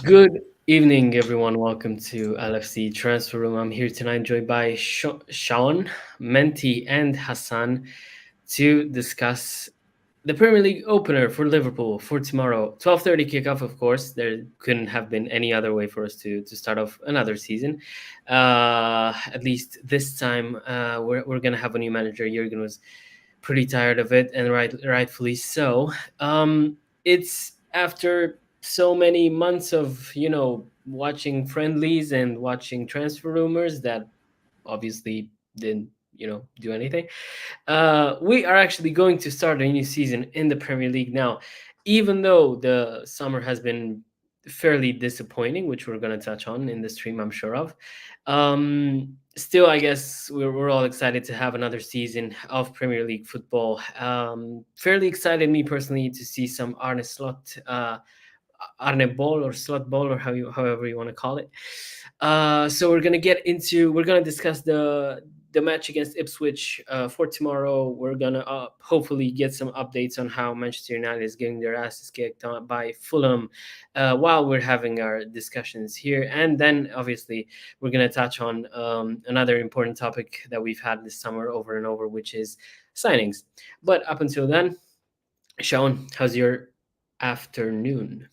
Good evening, everyone. Welcome to LFC Transfer Room. I'm here tonight, joined by Sean, Menti, and Hassan to discuss the Premier League opener for Liverpool for tomorrow. 12:30 kickoff, of course. There couldn't have been any other way for us to start off another season. At least this time, we're going to have a new manager. Jurgen was pretty tired of it, and rightfully so. It's after so many months of watching friendlies and watching transfer rumors that obviously didn't do anything. We are actually going to start a new season in the Premier League now, even though the summer has been fairly disappointing, which we're going to touch on in the stream, I'm sure of. Still, I guess we're all excited to have another season of Premier League football. Fairly excited, me personally, to see some Arne ball or slot ball or however you want to call it. So we're gonna discuss the match against Ipswich for tomorrow. We're gonna hopefully get some updates on how Manchester United is getting their asses kicked on by Fulham while we're having our discussions here, and then obviously we're gonna touch on another important topic that we've had this summer over and over, which is signings. But up until then, Sean, how's your afternoon?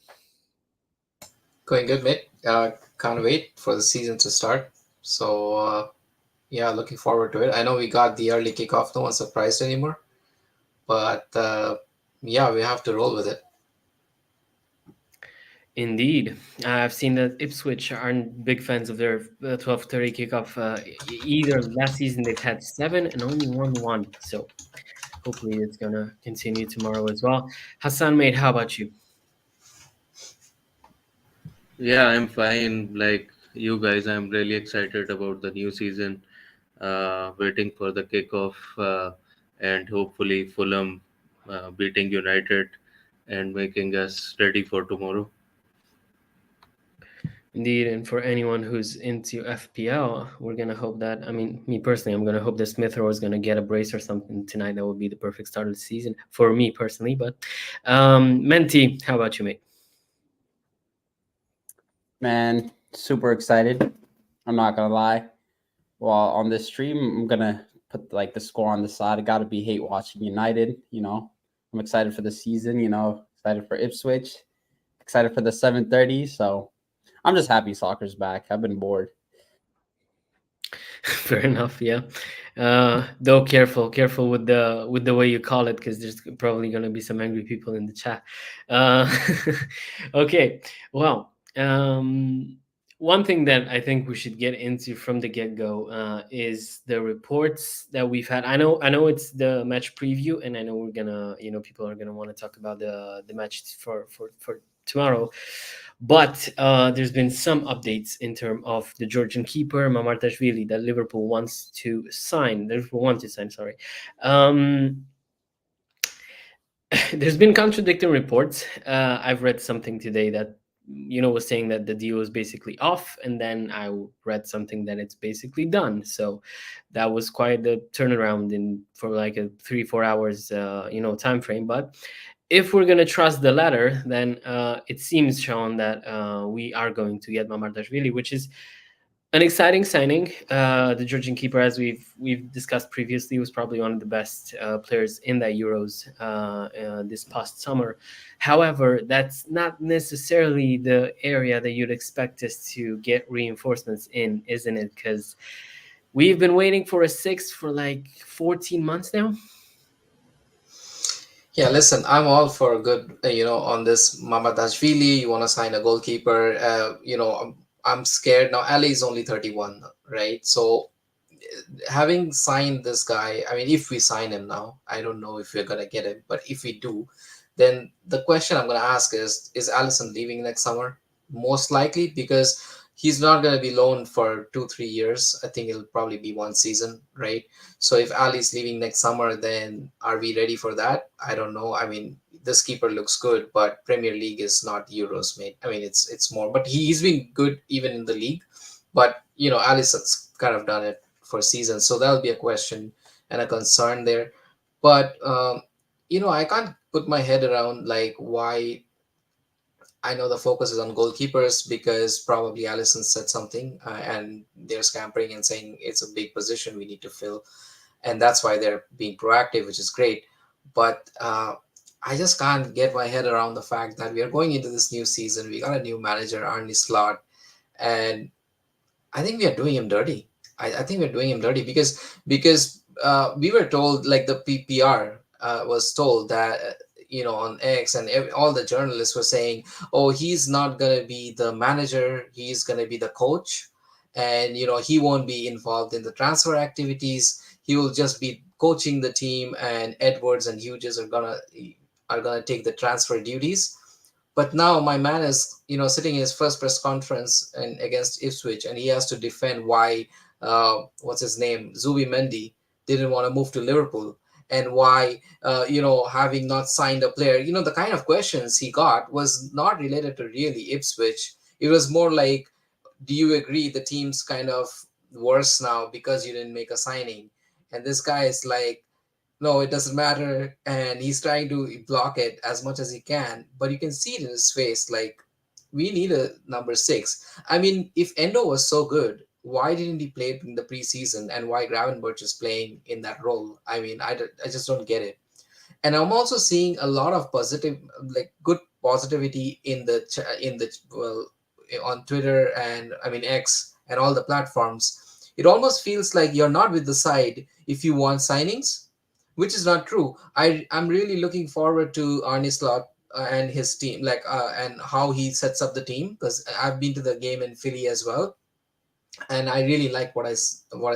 Going good, mate. Can't wait for the season to start. Yeah, looking forward to it. I know we got the early kickoff. No one's surprised anymore. But yeah, we have to roll with it. Indeed, I've seen that Ipswich aren't big fans of their 12:30 kickoff. Either last season they've had seven and only won one, so hopefully it's gonna continue tomorrow as well. Hassan, mate, how about you? Yeah, I'm fine. Like you guys, I'm really excited about the new season. Waiting for the kickoff and hopefully Fulham beating United and making us ready for tomorrow. Indeed, and for anyone who's into FPL, we're gonna hope that. I mean, me personally, I'm gonna hope that Smith Rowe is gonna get a brace or something tonight. That would be the perfect start of the season for me personally. But Menti, how about you, mate? Man, super excited. I'm not gonna lie. Well, on this stream, I'm gonna put like the score on the side. I gotta be hate watching United. I'm excited for the season. Excited for Ipswich. Excited for the 7:30. So I'm just happy soccer's back. I've been bored. Fair enough, yeah. Though careful with the way you call it, because there's probably going to be some angry people in the chat. Uh, okay, well, one thing that I think we should get into from the get-go is the reports that we've had. I know it's the match preview, and I know we're gonna, people are gonna want to talk about the match for tomorrow. But there's been some updates in terms of the Georgian keeper Mamartashvili that Liverpool wants to sign. Liverpool want to sign. Sorry. There's been contradicting reports. I've read something today that was saying that the deal is basically off, and then I read something that it's basically done. So that was quite the turnaround in for like a 3-4 hours time frame. But if we're going to trust the latter, then it seems, Sean, that we are going to get Mamardashvili, which is an exciting signing. The Georgian keeper, as we've discussed previously, was probably one of the best players in that Euros this past summer. However, that's not necessarily the area that you'd expect us to get reinforcements in, isn't it? Because we've been waiting for a six for like 14 months now. Yeah, listen, I'm all for good, on this Mamadashvili. You want to sign a goalkeeper. I'm scared now. Ali is only 31, right? So having signed this guy, I mean, if we sign him now, I don't know if we're going to get him, but if we do, then the question I'm going to ask is Allison leaving next summer? Most likely, because he's not going to be loaned for 2-3 years. I think it'll probably be one season, right? So if Ali's leaving next summer, then are we ready for that? I don't know. I mean, this keeper looks good, but Premier League is not Euros, mate. I mean, it's more, but he's been good even in the league. But Alison's kind of done it for seasons, so that'll be a question and a concern there. But I can't put my head around like why I know the focus is on goalkeepers because probably Allison said something, and they're scampering and saying it's a big position we need to fill, and that's why they're being proactive, which is great. But I just can't get my head around the fact that we are going into this new season. We got a new manager, Arne Slot, and I think we are doing him dirty. I think we're doing him dirty because we were told, like the PPR was told that on X, and all the journalists were saying, oh, he's not gonna be the manager, he's gonna be the coach, and he won't be involved in the transfer activities. He will just be coaching the team, and Edwards and Hughes are gonna take the transfer duties. But now my man is, sitting in his first press conference and against Ipswich, and he has to defend why, what's his name, Zubi Mendy didn't want to move to Liverpool, and why, having not signed a player. The kind of questions he got was not related to really Ipswich. It was more like, do you agree the team's kind of worse now because you didn't make a signing? And this guy is like, no, it doesn't matter, and he's trying to block it as much as he can, but you can see it in his face, like, we need a number six. I mean, if Endo was so good, why didn't he play in the preseason, and why Gravenberch is playing in that role? I mean, I just don't get it. And I'm also seeing a lot of positive, like good positivity well, on Twitter, and I mean X and all the platforms. It almost feels like you're not with the side if you want signings, which is not true. I'm really looking forward to Arne Slot and his team, like, and how he sets up the team, because I've been to the game in Philly as well, and I really like what I've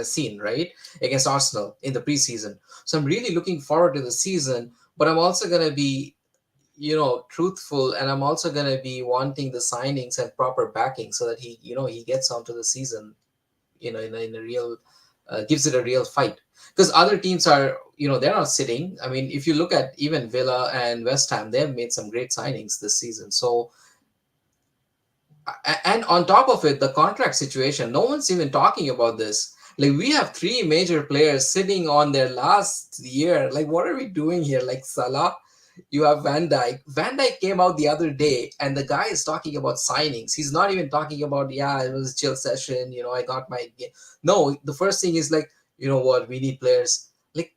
seen, right, against Arsenal in the preseason. So I'm really looking forward to the season, but I'm also gonna be, truthful, and I'm also gonna be wanting the signings and proper backing so that he gets onto the season, in a real, gives it a real fight. Because other teams are, they're not sitting. I mean, if you look at even Villa and West Ham, they've made some great signings this season. So, and on top of it, the contract situation, no one's even talking about this. Like, we have three major players sitting on their last year. Like, what are we doing here? Like, Salah, you have Van Dijk. Van Dijk came out the other day, and the guy is talking about signings. He's not even talking about, yeah, it was a chill session, I got my no, the first thing is like, you know what, we need players. Like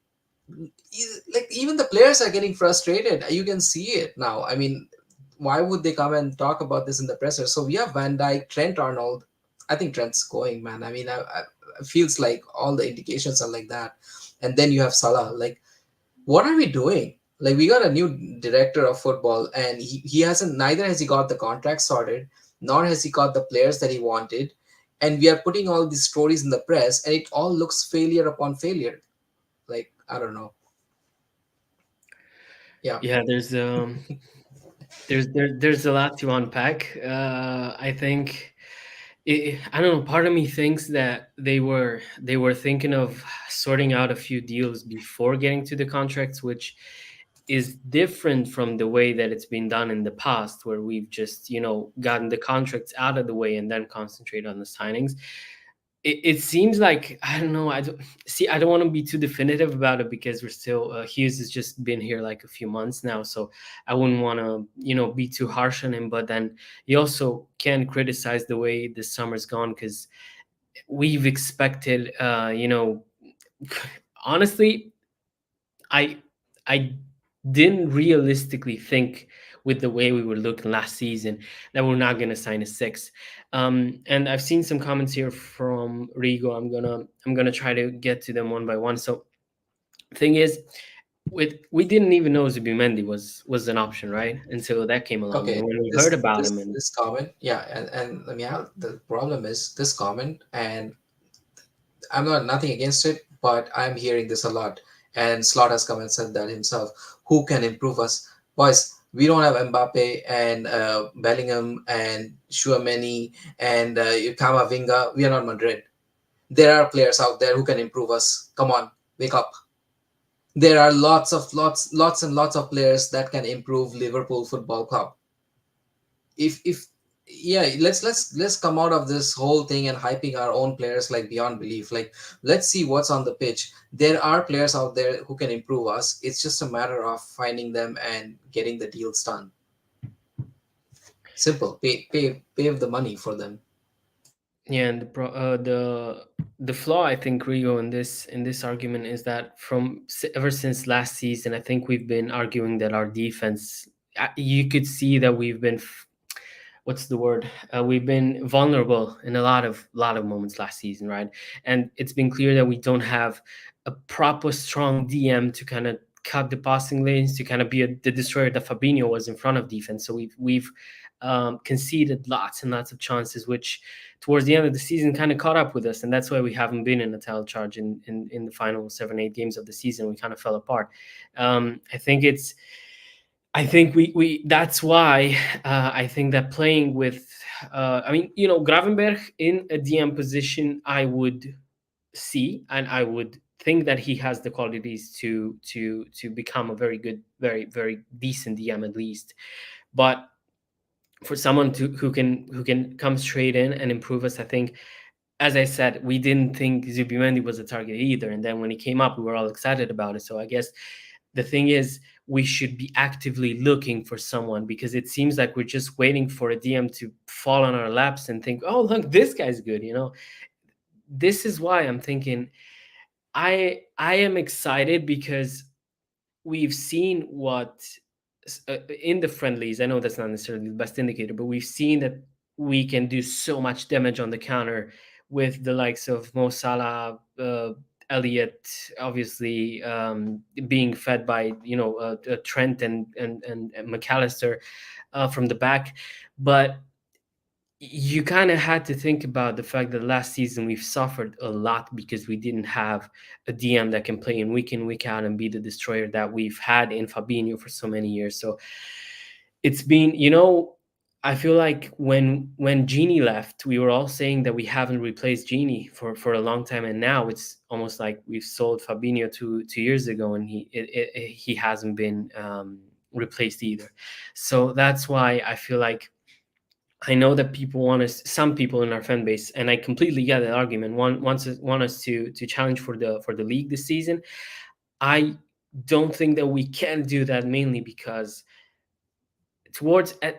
even the players are getting frustrated. You can see it now. I mean, why would they come and talk about this in the presser? So we have Van Dyke, Trent Arnold. I think Trent's going, man. I mean, it feels like all the indications are like that. And then you have Salah. Like, what are we doing? Like, we got a new director of football, and he hasn't, neither has he got the contract sorted, nor has he got the players that he wanted. And we are putting all these stories in the press, and it all looks failure upon failure. Like, I don't know. Yeah. Yeah, there's a lot to unpack. I think I don't know. Part of me thinks that they were thinking of sorting out a few deals before getting to the contracts, which is different from the way that it's been done in the past, where we've just gotten the contracts out of the way and then concentrate on the signings. It seems like, I don't know. I don't want to be too definitive about it because we're still Hughes has just been here like a few months now, so I wouldn't want to be too harsh on him. But then you also can't criticize the way this summer's gone, because we've expected, honestly, I I didn't realistically think, with the way we were looking last season, that we're not going to sign a six. And I've seen some comments here from Rigo. I'm gonna try to get to them one by one. So, thing is, we didn't even know Zubimendi was an option, right? Until that came along, and Okay, when we heard this about him, this and this comment, yeah, and let me have the problem is this comment, and I'm not nothing against it, but I'm hearing this a lot. And Slot has come and said that himself. Who can improve us, boys? We don't have Mbappe and Bellingham and Chouameni and Kamavinga. We are not Madrid. There are players out there who can improve us. Come on, wake up. There are lots and lots of players that can improve Liverpool Football Club. If yeah, let's come out of this whole thing and hyping our own players like beyond belief. Like, let's see what's on the pitch. There are players out there who can improve us. It's just a matter of finding them and getting the deals done. Simple. Pave the money for them. Yeah, and the flaw I think, Rio, in this argument is that ever since last season, I think we've been arguing that our defense. You could see that we've been what's the word? We've been vulnerable in a lot of moments last season, right? And it's been clear that we don't have a proper strong DM to kind of cut the passing lanes, to kind of be the destroyer that Fabinho was in front of defense. So we've conceded lots and lots of chances, which towards the end of the season kind of caught up with us, and that's why we haven't been in a title charge in the final 7-8 games of the season. We kind of fell apart. I think it's I think we that's why I think that playing with I mean, Gravenberg in a DM position, I would see, and I would think that he has the qualities to become a very good, very decent DM at least. But for someone who can come straight in and improve us, I think, as I said, we didn't think Zubimendi was a target either. And then when he came up, we were all excited about it. So I guess the thing is, we should be actively looking for someone, because it seems like we're just waiting for a DM to fall on our laps and think, oh, look, this guy's good. This is why I'm thinking I am excited, because we've seen what in the friendlies. I know that's not necessarily the best indicator, but we've seen that we can do so much damage on the counter with the likes of Mo Salah, Elliot, obviously being fed by Trent and McAllister from the back. But you kind of had to think about the fact that last season we've suffered a lot because we didn't have a DM that can play in, week out, and be the destroyer that we've had in Fabinho for so many years. So it's been, I feel like when Genie left, we were all saying that we haven't replaced Genie for a long time, and now it's almost like we've sold Fabinho 2 years ago, and he hasn't been replaced either. So that's why I feel like, I know that people want us, some people in our fan base, and I completely get that argument, want us to challenge for the league this season. I don't think that we can do that, mainly because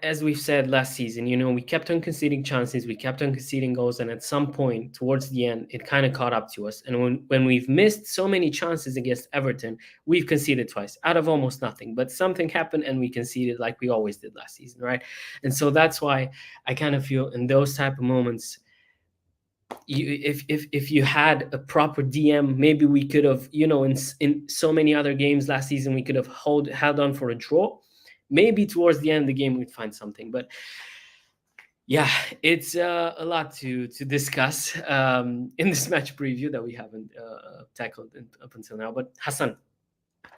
as we've said last season, we kept on conceding chances, we kept on conceding goals, and at some point towards the end, it kind of caught up to us. And when we've missed so many chances against Everton, we've conceded twice out of almost nothing. But something happened and we conceded, like we always did last season, right? And so that's why I kind of feel in those type of moments, if you had a proper DM, maybe we could have, in so many other games last season, we could have held on for a draw. Maybe towards the end of the game we'd find something. But yeah, it's a lot to discuss in this match preview that we haven't tackled up until now. But Hassan,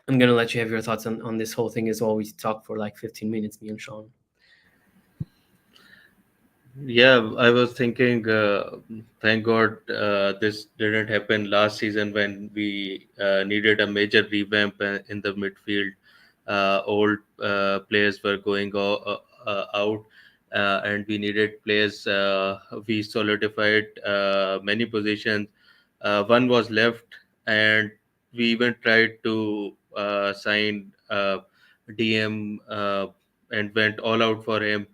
I'm gonna let you have your thoughts on this whole thing as well. We talked for like 15 minutes, me and Sean. Yeah, I was thinking, thank God this didn't happen last season when we needed a major revamp in the midfield. Old players were going out, and we needed players. We solidified many positions. One was left, and we even tried to sign DM and went all out for him.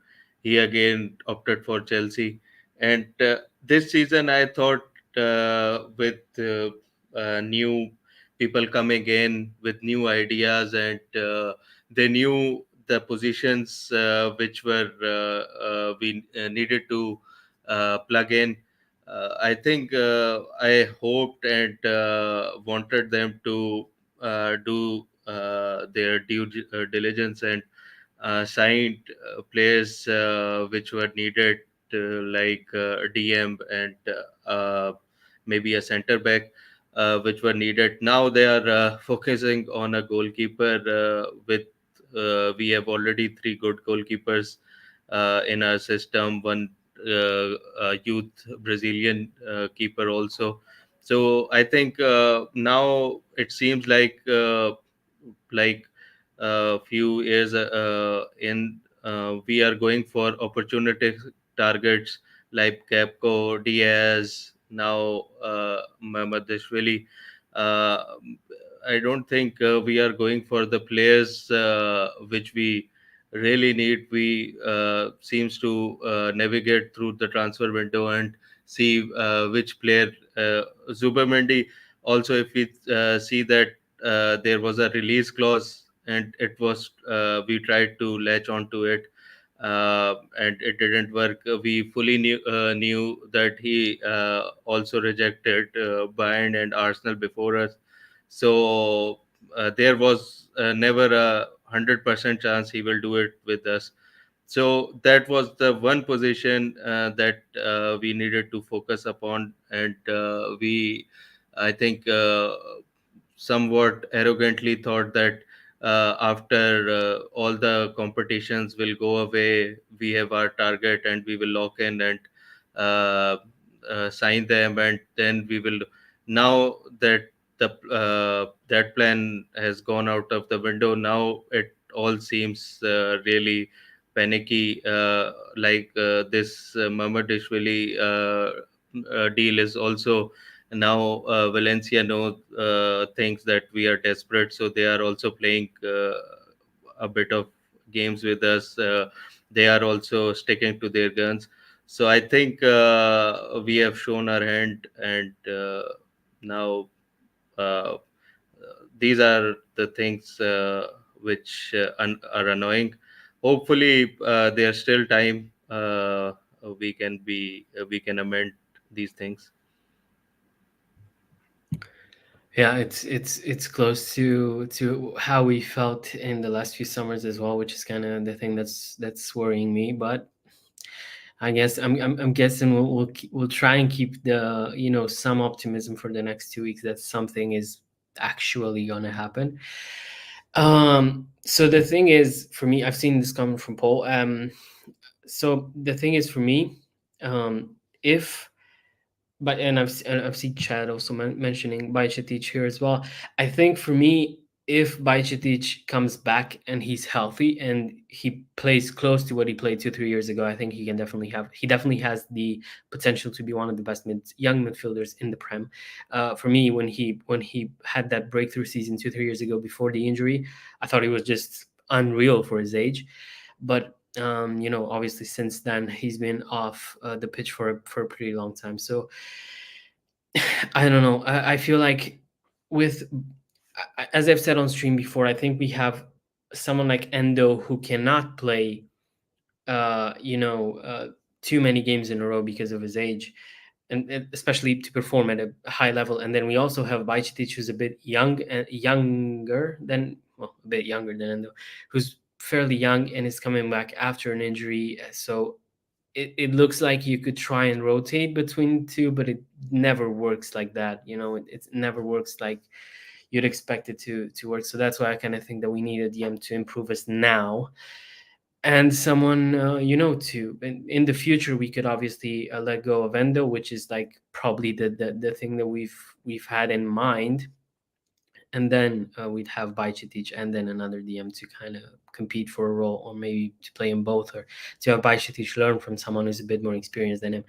He again opted for Chelsea, and this season I thought with new people coming in with new ideas, and they knew the positions which were we needed to plug in. I think I hoped and wanted them to do their due diligence and signed players which were needed, like DM and maybe a center back, which were needed. Now they are focusing on a goalkeeper. We have already three good goalkeepers in our system. One youth Brazilian keeper also. So I think now it seems like few years in we are going for opportunistic targets like Capco, Diaz, now Mamadashvili. Uh, I don't think we are going for the players which we really need. We seems to navigate through the transfer window and see which player. Zubermendi also, if we see that there was a release clause and it was we tried to latch onto it, and it didn't work. We fully knew that he also rejected Bayern and Arsenal before us. So there was never a 100% chance he will do it with us. So that was the one position that we needed to focus upon, and we, I think, somewhat arrogantly thought that after all the competitions will go away, we have our target and we will lock in and uh, sign them, and then we will. Now that the that plan has gone out of the window, now it all seems really panicky. Like this Mamadishvili deal is also now Valencia thinks that we are desperate, so they are also playing a bit of games with us. They are also sticking to their guns. So I think we have shown our hand, and now uh, these are the things which are annoying. Hopefully, there's still time. We can amend these things. Yeah, it's close to how we felt in the last few summers as well, which is kind of the thing that's worrying me. But I guess I'm guessing we'll try and keep the some optimism for the next 2 weeks that something is actually gonna happen. So the thing is, for me, I've seen this coming from Paul. So the thing is, for me, if but and I've seen Chad also mentioning Bajcetic here as well. I think for me, if Bajcetic comes back and he's healthy and he plays close to what he played 2 3 years ago, I think he definitely has the potential to be one of the best young midfielders in the Prem. For me, when he had that breakthrough season 2 3 years ago before the injury, I thought he was just unreal for his age. But obviously since then he's been off the pitch for a pretty long time. So I don't know. I feel like with as I've said on stream before, I think we have someone like Endo who cannot play, uh, you know, uh, too many games in a row because of his age, and especially to perform at a high level. And then we also have Bajcetic, who's a bit younger than a bit younger than Endo, who's fairly young and is coming back after an injury. So it looks like you could try and rotate between two, but it never works like that. It never works like you'd expect it to work. So that's why I kind of think that we need a DM to improve us now, and someone to in the future we could obviously let go of Endo, which is like probably the thing that we've had in mind, and then we'd have Bajcetic and then another DM to kind of compete for a role, or maybe to play in both, or to have Bajcetic learn from someone who's a bit more experienced than him.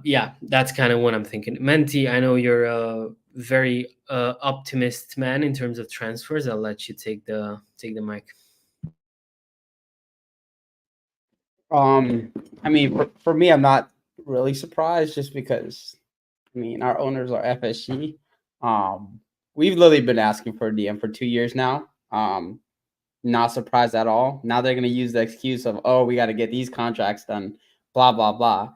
Yeah, that's kind of what I'm thinking. Menti, I know you're a very optimist man in terms of transfers. I'll let you take the mic. I mean, for me, I'm not really surprised just because, I mean, our owners are FSG. We've literally been asking for a DM for 2 years now. Not surprised at all. Now they're going to use the excuse of, oh, we got to get these contracts done, blah, blah, blah.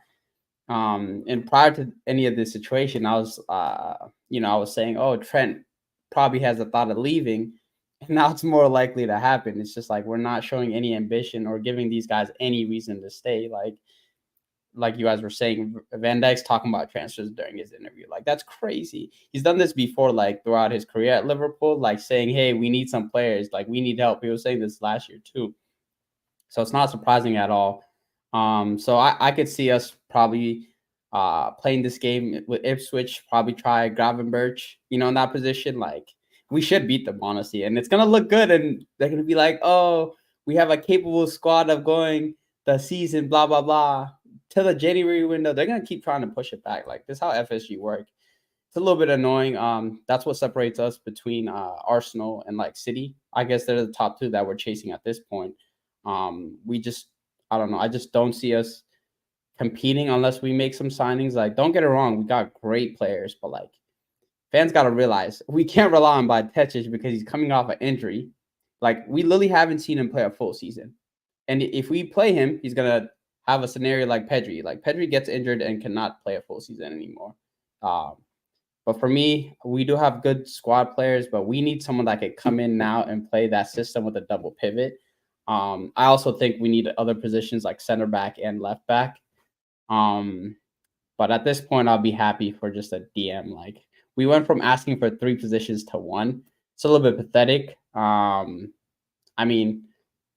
And prior to any of this situation, I was, I was saying, oh, Trent probably has a thought of leaving. And now it's more likely to happen. It's just like we're not showing any ambition or giving these guys any reason to stay. Like you guys were saying, Van Dijk's talking about transfers during his interview. Like, that's crazy. He's done this before, like throughout his career at Liverpool, like saying, hey, we need some players. Like, we need help. He was saying this last year too. So it's not surprising at all. So I could see us probably playing this game with Ipswich, probably try Gravenberch, in that position. Like, we should beat them, honestly. And it's going to look good. And they're going to be like, oh, we have a capable squad of going the season, blah, blah, blah, till the January window. They're going to keep trying to push it back. Like, this is how FSG work. It's a little bit annoying. That's what separates us between Arsenal and like City. I guess they're the top two that we're chasing at this point. We just, I don't know. I just don't see us competing unless we make some signings. Like, don't get it wrong, we got great players, but like fans got to realize we can't rely on Bajcetic because he's coming off an injury. Like, we literally haven't seen him play a full season, and if we play him, he's gonna have a scenario like Pedri. Like, Pedri gets injured and cannot play a full season anymore. Um, but for me, we do have good squad players, but we need someone that could come in now and play that system with a double pivot. I also think we need other positions like center back and left back. Um, but at this point, I'll be happy for just a DM. Like, we went from asking for 3 positions to 1. It's a little bit pathetic. I mean,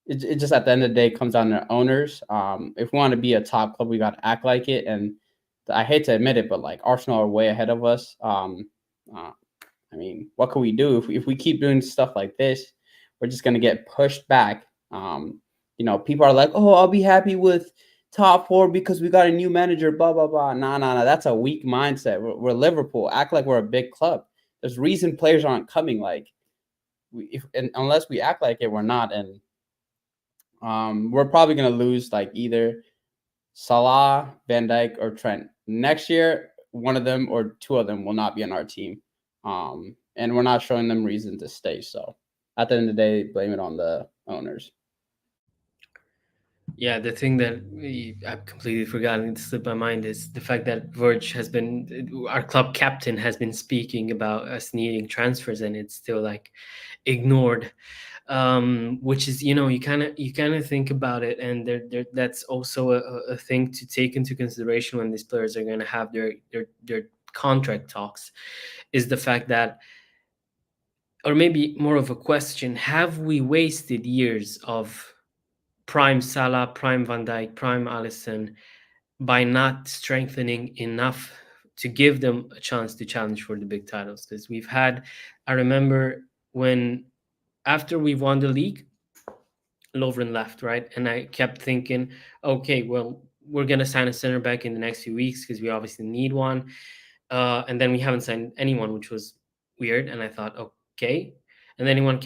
it just at the end of the day comes down to owners. If we want to be a top club, we got to act like it. And I hate to admit it, but like Arsenal are way ahead of us. I mean, what can we do if we keep doing stuff like this? We're just gonna get pushed back. People are like, "Oh, I'll be happy with top 4 because we got a new manager." Blah blah blah. Nah. That's a weak mindset. We're Liverpool. Act like we're a big club. There's reason players aren't coming. Like, unless we act like it, we're not. And we're probably gonna lose like either Salah, Van Dijk, or Trent next year. One of them or 2 of them will not be on our team, and we're not showing them reason to stay. So at the end of the day, blame it on the owners. Yeah, the thing that I've completely forgotten, it slipped my mind, is the fact that Verge has been, our club captain has been speaking about us needing transfers, and it's still like ignored. Which is, you kind of think about it, and that's also a thing to take into consideration when these players are going to have their contract talks, is the fact that, or maybe more of a question, have we wasted years of prime Salah, prime Van Dijk, prime Alisson by not strengthening enough to give them a chance to challenge for the big titles? Because I remember when, after we won the league, Lovren left, right? And I kept thinking, okay, well, we're going to sign a center back in the next few weeks because we obviously need one. And then we haven't signed anyone, which was weird. And I thought, okay. And then everyone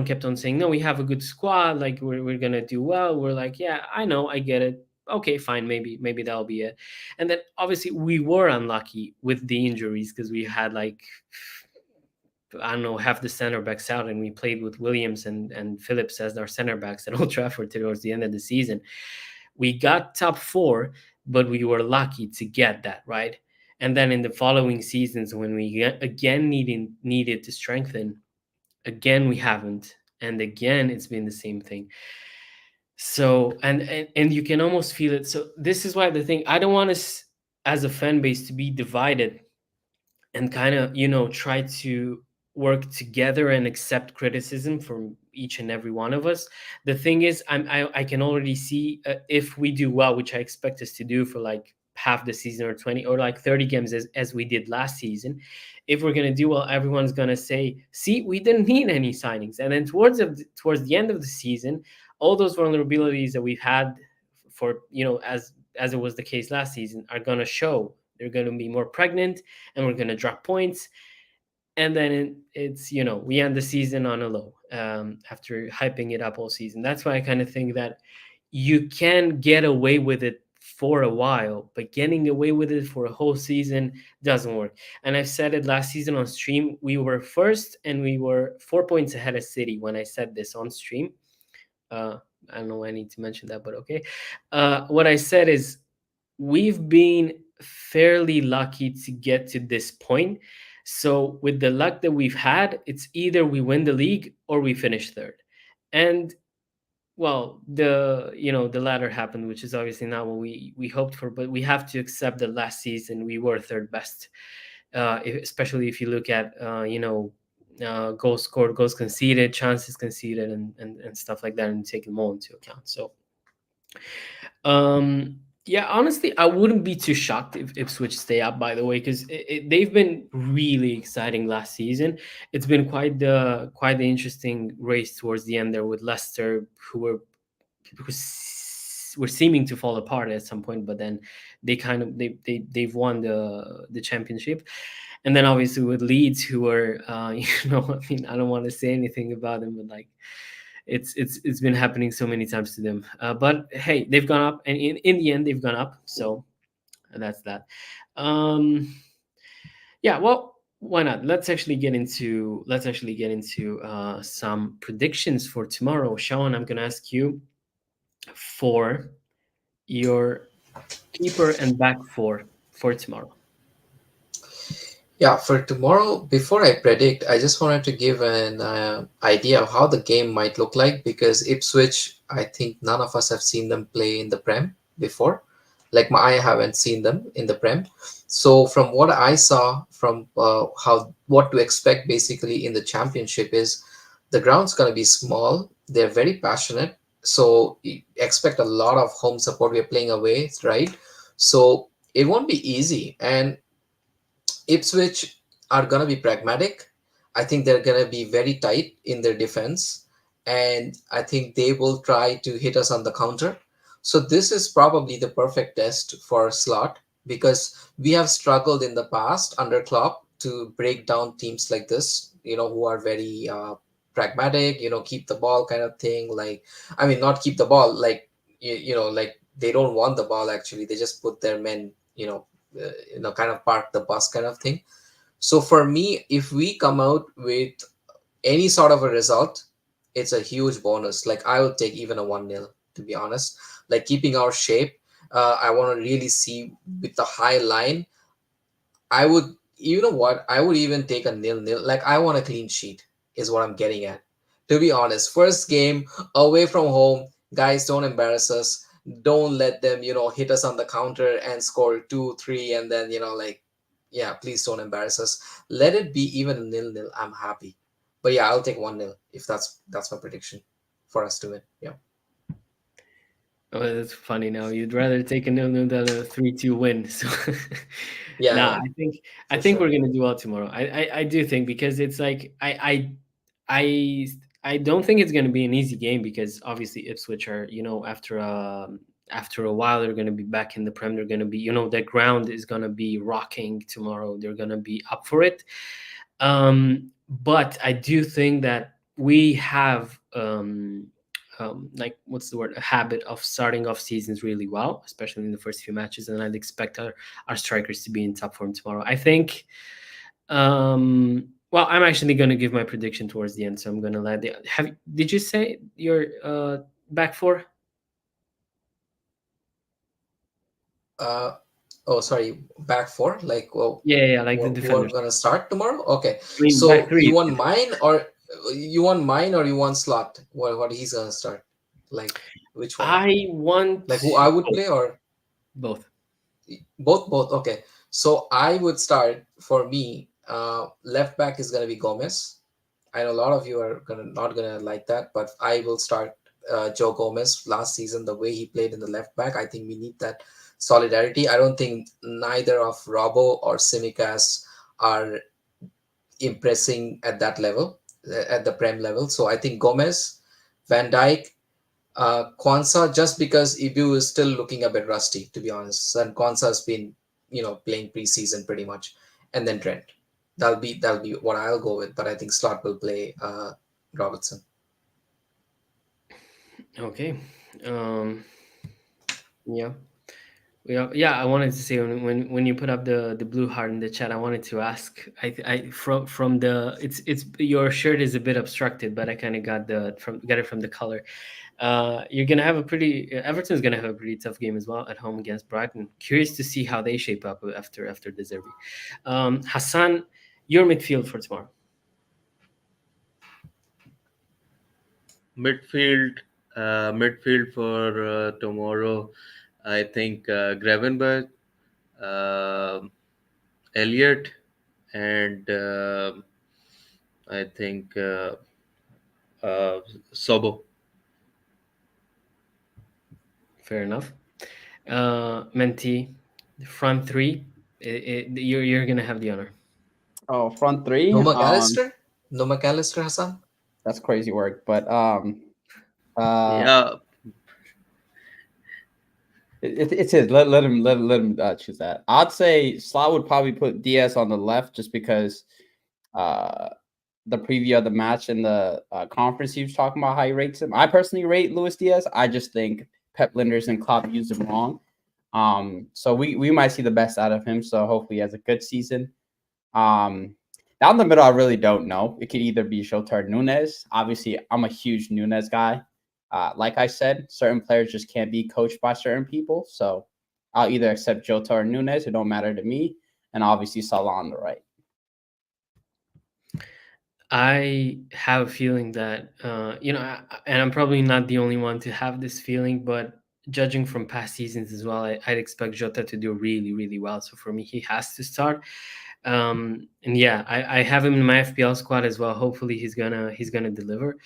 kept on saying, no, we have a good squad. Like, we're going to do well. We're like, yeah, I know, I get it. Okay, fine. Maybe that'll be it. And then obviously we were unlucky with the injuries because we had like, I don't know, half the center backs out, and we played with Williams and Phillips as our center backs at Old Trafford towards the end of the season. We got top 4, but we were lucky to get that, right? And then in the following seasons, when we again needed to strengthen, again we haven't, and again it's been the same thing. So and you can almost feel it. So this is why the thing, I don't want us as a fan base to be divided and kind of, try to work together and accept criticism from each and every one of us. The thing is, I can already see, if we do well, which I expect us to do for like half the season, or 20 or like 30 games, as we did last season. If we're going to do well, everyone's going to say, see, we didn't need any signings. And then towards the end of the season, all those vulnerabilities that we've had for, as it was the case last season, are going to show. They're going to be more pregnant, and we're going to drop points. And then it's, we end the season on a low, after hyping it up all season. That's why I kind of think that you can get away with it for a while, but getting away with it for a whole season doesn't work. And I've said it last season on stream. We were first, and we were 4 points ahead of City when I said this on stream. I don't know why I need to mention that, but okay. What I said is, we've been fairly lucky to get to this point. So with the luck that we've had, it's either we win the league or we finish third. And well, the latter happened, which is obviously not what we hoped for, but we have to accept that last season we were third best, especially if you look at goals scored, goals conceded, chances conceded, and stuff like that, and take them all into account. So yeah, honestly, I wouldn't be too shocked if Ipswich stay up, by the way, because they've been really exciting last season. It's been quite the interesting race towards the end there with Leicester, who were seeming to fall apart at some point, but then they kind of they've won the championship. And then obviously with Leeds, who are I mean, I don't want to say anything about them, but like it's been happening so many times to them. But hey, they've gone up, and in the end, they've gone up. So that's that. Um, yeah, well, why not? Let's actually get into some predictions for tomorrow. Sean, I'm gonna ask you for your keeper and back four for tomorrow. Yeah, for tomorrow, before I predict, I just wanted to give an idea of how the game might look like because Ipswich, I think none of us have seen them play in the Prem before. Like I haven't seen them in the Prem. So from what I saw, from how what to expect basically in the Championship is the ground's gonna be small. They're very passionate, so expect a lot of home support. We're playing away, right? So it won't be easy, and Ipswich are going to be pragmatic. I think they're going to be very tight in their defense, and I think they will try to hit us on the counter. So this is probably the perfect test for Slot because we have struggled in the past under Klopp to break down teams like this, who are very pragmatic, keep the ball kind of thing. Like, I mean, not keep the ball, like, like they don't want the ball actually. They just put their men, kind of park the bus kind of thing. So for me, if we come out with any sort of a result, it's a huge bonus. Like I would take even a 1-0, to be honest. Like keeping our shape, I want to really see with the high line. I would, you know what? I would even take a 0-0. Like I want a clean sheet, is what I'm getting at. To be honest, first game away from home, guys, don't embarrass us. Don't let them, hit us on the counter and score 2, 3, and then, like, yeah, please don't embarrass us. Let it be even a 0-0. I'm happy. But yeah, I'll take 1-0 if that's my prediction for us to win. Yeah. Oh, that's funny. Now you'd rather take a 0-0 than a 3-2 win. So, Yeah, nah, yeah, I for think sure. we're gonna do well tomorrow. I do think, because it's like I I don't think it's gonna be an easy game, because obviously Ipswich are, after a while they're gonna be back in the Prem. They're gonna be, the ground is gonna be rocking tomorrow. They're gonna be up for it. But I do think that we have, like, what's the word, a habit of starting off seasons really well, especially in the first few matches, and I'd expect our strikers to be in top form tomorrow. I think. Well, I'm actually going to give my prediction towards the end, so I'm going to let the have. Did you say your back four? Uh, oh, sorry, back four. Like, well, Yeah, like the who are defenders. gonna start tomorrow? Okay, I mean, back so three. you want mine or you want Slot? What he's gonna start? Like, which one? I want Like who I would both. play or Both. both? Okay, so I would start for me. Left back is gonna be Gomez. I know a lot of you are not gonna like that, but I will start Joe Gomez. Last season, the way he played in the left back, I think we need that solidarity. I don't think neither of Robbo or Simicas are impressing at that level, at the Prem level. So I think Gomez, Van Dijk, Kwanzaa, just because Ibu is still looking a bit rusty, to be honest. And Kwanzaa has been, playing preseason pretty much, and then Trent. That'll be what I'll go with. But I think Slot will play Robertson. Okay. Um, yeah. Yeah. I wanted to say, when you put up the blue heart in the chat, I wanted to ask. From the it's your shirt is a bit obstructed, but I kind of got it from the color. You're gonna have a pretty Everton's gonna have a pretty tough game as well at home against Brighton. Curious to see how they shape up after the Derby. Hassan, your midfield for tomorrow. Midfield for tomorrow. I think Gravenberg, uh, Elliot, and I think Sobo. Fair enough. Menti, the front three. You're gonna have the honor. Oh, front three. No McAllister? No McAllister, Hassan? That's crazy work. But uh, Yeah, It's his. Let him choose that. I'd say Sla would probably put Diaz on the left just because uh the preview of the match in the conference he was talking about how he rates him. I personally rate Luis Diaz. I just think Pep Linders and Klopp used him wrong. So we might see the best out of him. So hopefully he has a good season. Um, Down the middle, I really don't know. It could either be Jota or Nunes. Obviously, I'm a huge Nunes guy. Like I said, certain players just can't be coached by certain people. So I'll either accept Jota or Nunes. It don't matter to me. And obviously Salah on the right. I have a feeling that, and I'm probably not the only one to have this feeling, but judging from past seasons as well, I'd expect Jota to do really, really well. So for me, he has to start. And yeah, I have him in my FPL squad as well. Hopefully, he's gonna deliver.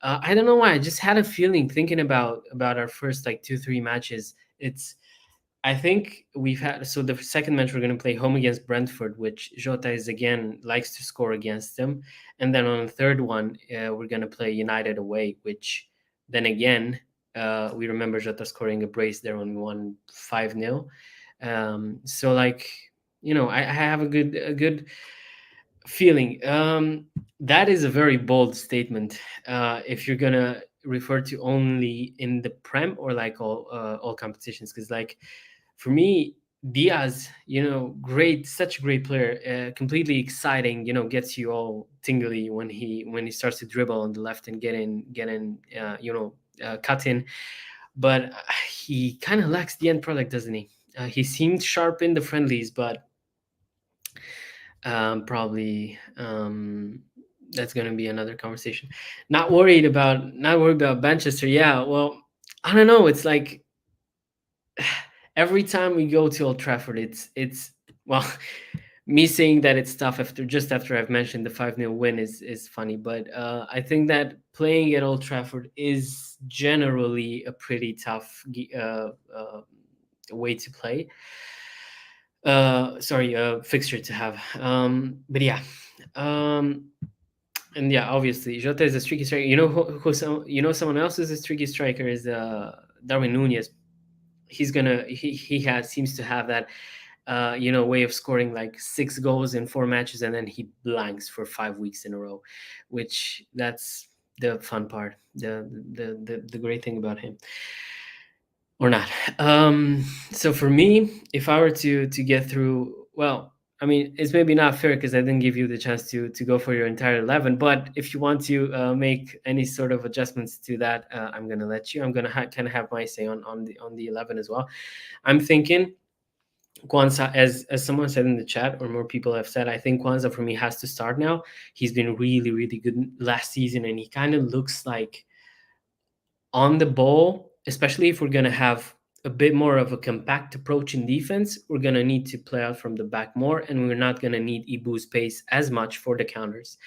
I don't know why. I just had a feeling thinking about our first like 2-3 matches. I think we've had, so the second match we're going to play home against Brentford, which Jota is again likes to score against them, and then on the third one we're going to play United away, which then again we remember Jota scoring a brace there when we won 5-0. So like I have a good feeling. That is a very bold statement. If you're gonna refer to only in the Prem or like all competitions, because like for me, Diaz, great, such a great player, completely exciting. Gets you all tingly when he starts to dribble on the left and get in, cut in. But he kind of lacks the end product, doesn't he? He seemed sharp in the friendlies, but probably that's going to be another conversation. Not worried about Manchester. Yeah, well, I don't know. It's like every time we go to Old Trafford, it's well, me saying that it's tough after I've mentioned the 5-0 win is funny, but I think that playing at Old Trafford is generally a pretty tough way to play. Sorry, fixture to have. But yeah. Um, and yeah, obviously Jota is a streaky striker. Someone else is a streaky striker is Darwin Nunez. He seems to have that way of scoring like 6 goals in 4 matches, and then he blanks for 5 weeks in a row, which that's the fun part, the great thing about him, or not. So for me, if I were to get through, well, I mean, it's maybe not fair because I didn't give you the chance to go for your entire 11. But if you want to make any sort of adjustments to that, I'm gonna let you. I'm gonna kind of have my say on the 11 as well. I'm thinking Kwanzaa, as someone said in the chat, or more people have said, I think Kwanzaa for me has to start now. He's been really, really good last season, and he kind of looks like on the ball, especially if we're going to have a bit more of a compact approach in defense, we're going to need to play out from the back more, and we're not going to need Ibu's pace as much for the counters.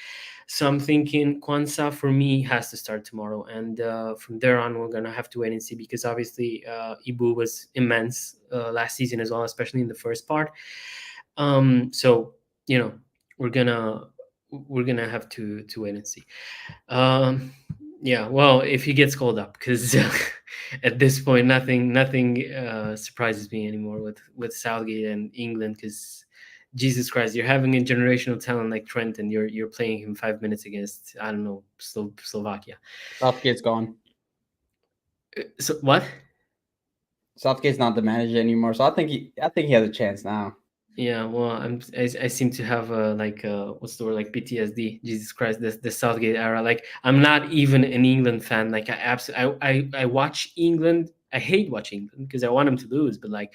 So I'm thinking Kwanzaa for me has to start tomorrow, and from there on we're going to have to wait and see, because obviously Ibu was immense last season as well, especially in the first part. So we're gonna have to wait and see. Yeah, well, if he gets called up, because at this point, nothing surprises me anymore with Southgate and England. Because Jesus Christ, you're having a generational talent like Trent, and you're playing him 5 minutes against, I don't know, Slovakia. Southgate's gone. So what? Southgate's not the manager anymore, so I think he has a chance now. Yeah, well, I seem to have what's the word, like PTSD. Jesus Christ, the Southgate era. Like, I'm not even an England fan. Like, I watch England. I hate watching England because I want them to lose. But like,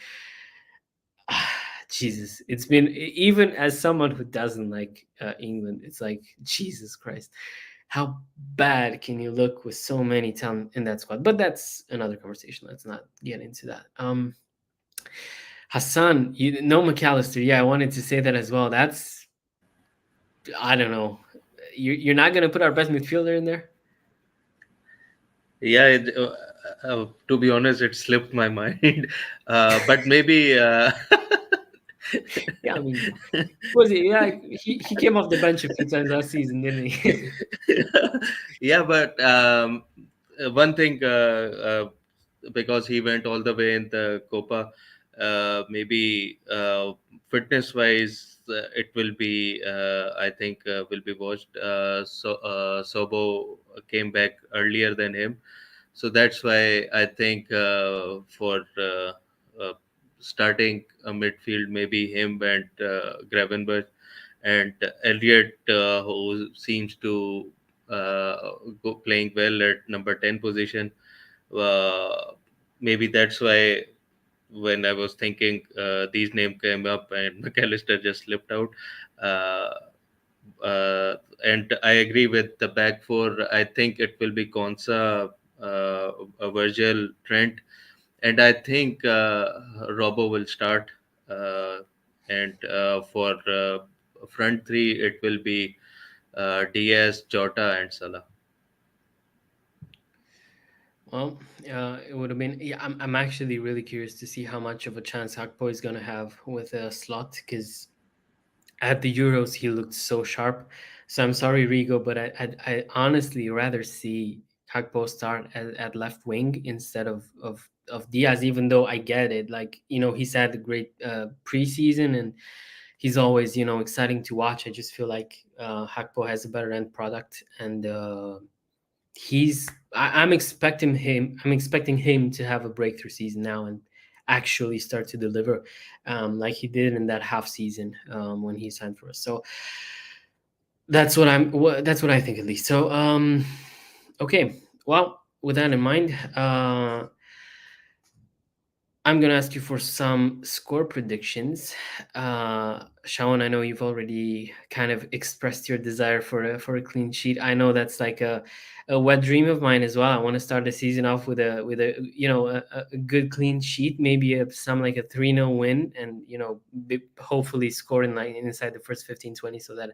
Jesus, it's been, even as someone who doesn't like England, it's like, Jesus Christ, how bad can you look with so many talent in that squad? But that's another conversation. Let's not get into that. Hassan, McAllister. Yeah, I wanted to say that as well. That's, I don't know. You're not going to put our best midfielder in there? Yeah, to be honest, it slipped my mind. But maybe. Yeah, I mean, was he? Yeah, he came off the bench a few times last season, didn't he? Yeah, but one thing because he went all the way in the Copa. Maybe fitness wise, it will be, I think, will be watched. Sobo came back earlier than him, so that's why I think for uh, starting a midfield, maybe him and Gravenberch and Elliot, who seems to go playing well at number 10 position. Uh, Maybe that's why when I was thinking, these names came up and McAllister just slipped out. Uh, uh, and I agree with the back four. I think it will be Konsa, Virgil, Trent, and I think Robbo will start. Uh, and for front three, it will be Diaz, Jota, and Salah. Well, it would have been. Yeah, I'm actually really curious to see how much of a chance Hakpo is going to have with a slot, because at the Euros he looked so sharp. So I'm sorry, Rigo, but I honestly rather see Hakpo start at left wing instead of Diaz. Even though I get it, like, he's had a great preseason, and he's always, exciting to watch. I just feel like Hakpo has a better end product, and I'm expecting him to have a breakthrough season now and actually start to deliver, like he did in that half season, when he signed for us. So that's what I think, at least. So okay, well, with that in mind, I'm gonna ask you for some score predictions. Shawan, I know you've already kind of expressed your desire for a clean sheet. I know that's like a wet dream of mine as well. I want to start the season off with a a good clean sheet, maybe some like a 3-0 win, and hopefully score in like inside the first 15-20, so that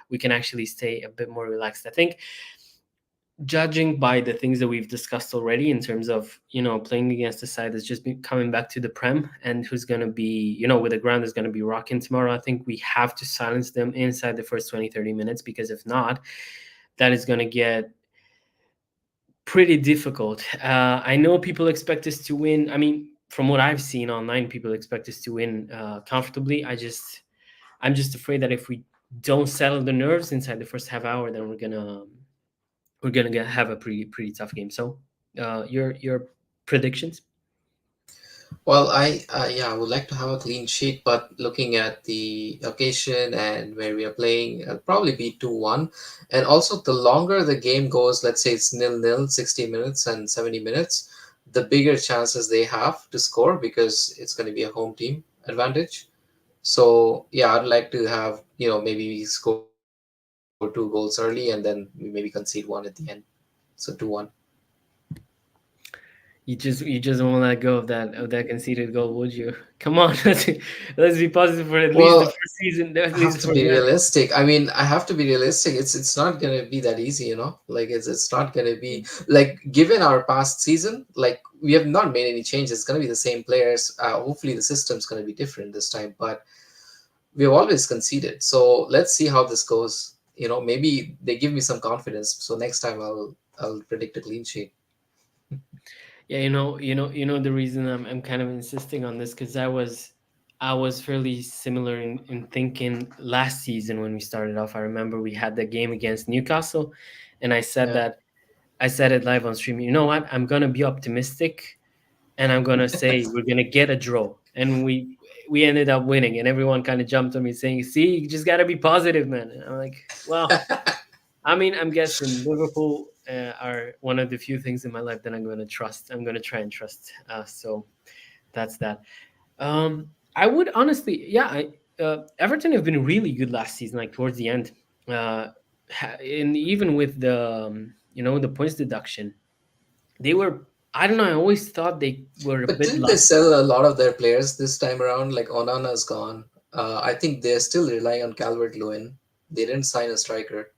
we can actually stay a bit more relaxed. I think, judging by the things that we've discussed already, in terms of playing against a side that's just been coming back to the Prem, and who's going to be, with the ground is going to be rocking tomorrow, I think we have to silence them inside the first 20-30 minutes, because if not, that is going to get pretty difficult. I know people expect us to win. I mean, from what I've seen online, people expect us to win comfortably. I'm just afraid that if we don't settle the nerves inside the first half hour, then we're gonna have a pretty tough game. So, your predictions? Well, I would like to have a clean sheet, but looking at the occasion and where we are playing, it'll probably be 2-1. And also, the longer the game goes, let's say it's 0-0, 60 minutes and 70 minutes, the bigger chances they have to score because it's going to be a home team advantage. So, yeah, I'd like to have, maybe we score 2 goals early and then we maybe concede one at the end. So 2-1. You just won't let go of that conceded goal, would you? Come on, let's be positive for at least the Well, first season, I at have least to for be that. realistic. I mean, I have to be realistic. It's not gonna be that easy, Like it's not gonna be like, given our past season, like we have not made any changes. It's gonna be the same players. Hopefully, the system's gonna be different this time, but we have always conceded. So let's see how this goes. Maybe they give me some confidence. So next time I'll predict a clean sheet. Yeah, the reason I'm kind of insisting on this, because I was fairly similar in thinking last season when we started off. I remember we had the game against Newcastle, and Yeah. I said it live on stream. You know what? I'm gonna be optimistic, and I'm gonna say we're gonna get a draw, and we ended up winning, and everyone kind of jumped on me saying, "See, you just gotta be positive, man." And I'm like, well, I mean, I'm guessing Liverpool are one of the few things in my life that I'm going to trust. I'm going to try and trust. So that's that. I would honestly, yeah, Everton have been really good last season, like towards the end, and even with the points deduction, they were. I don't know. I always thought they were a But bit didn't they lucky. sell a lot of their players this time around? Like Onana's gone. I think they're still relying on Calvert Lewin. They didn't sign a striker.